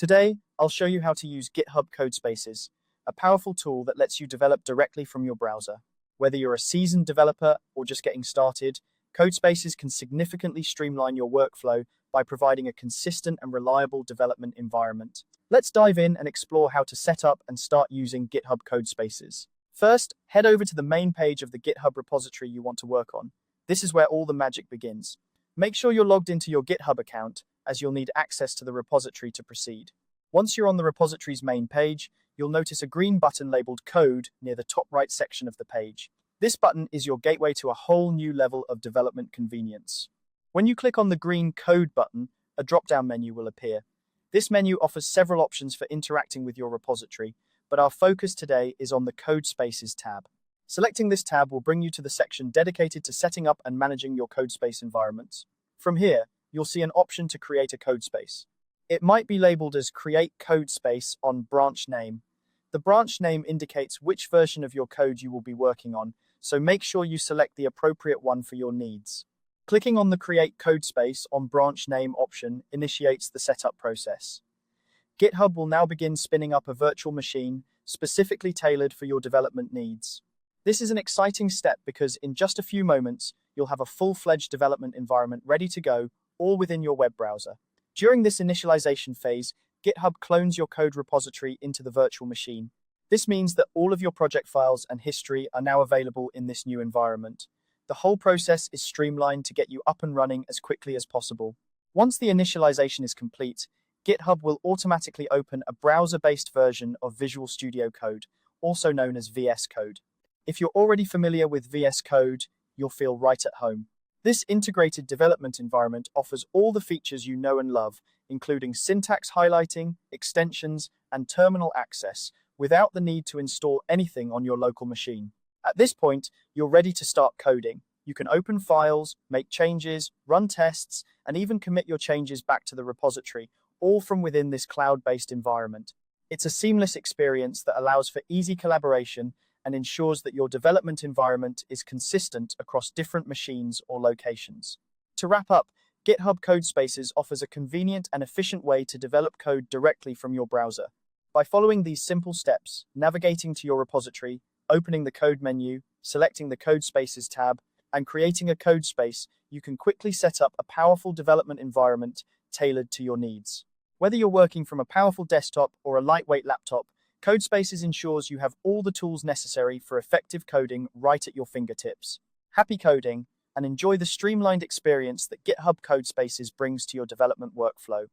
Today, I'll show you how to use GitHub Codespaces, a powerful tool that lets you develop directly from your browser. Whether you're a seasoned developer or just getting started, Codespaces can significantly streamline your workflow by providing a consistent and reliable development environment. Let's dive in and explore how to set up and start using GitHub Codespaces. First, head over to the main page of the GitHub repository you want to work on. This is where all the magic begins. Make sure you're logged into your GitHub account, as you'll need access to the repository to proceed. Once you're on the repository's main page, you'll notice a green button labeled Code near the top right section of the page. This button is your gateway to a whole new level of development convenience. When you click on the green Code button, a drop-down menu will appear. This menu offers several options for interacting with your repository, but our focus today is on the Codespaces tab. Selecting this tab will bring you to the section dedicated to setting up and managing your Codespace environments. From here, you'll see an option to create a Codespace. It might be labeled as Create Codespace on Branch Name. The branch name indicates which version of your code you will be working on, so make sure you select the appropriate one for your needs. Clicking on the Create Codespace on Branch Name option initiates the setup process. GitHub will now begin spinning up a virtual machine specifically tailored for your development needs. This is an exciting step because in just a few moments, you'll have a full-fledged development environment ready to go, all within your web browser. During this initialization phase, GitHub clones your code repository into the virtual machine. This means that all of your project files and history are now available in this new environment. The whole process is streamlined to get you up and running as quickly as possible. Once the initialization is complete, GitHub will automatically open a browser-based version of Visual Studio Code, also known as VS Code. If you're already familiar with VS Code, you'll feel right at home. This integrated development environment offers all the features you know and love, including syntax highlighting, extensions, and terminal access, without the need to install anything on your local machine. At this point, you're ready to start coding. You can open files, make changes, run tests, and even commit your changes back to the repository, all from within this cloud-based environment. It's a seamless experience that allows for easy collaboration and ensures that your development environment is consistent across different machines or locations. To wrap up, GitHub Codespaces offers a convenient and efficient way to develop code directly from your browser. By following these simple steps, navigating to your repository, opening the code menu, selecting the Codespaces tab, and creating a codespace, you can quickly set up a powerful development environment tailored to your needs. Whether you're working from a powerful desktop or a lightweight laptop, Codespaces ensures you have all the tools necessary for effective coding right at your fingertips. Happy coding, and enjoy the streamlined experience that GitHub Codespaces brings to your development workflow.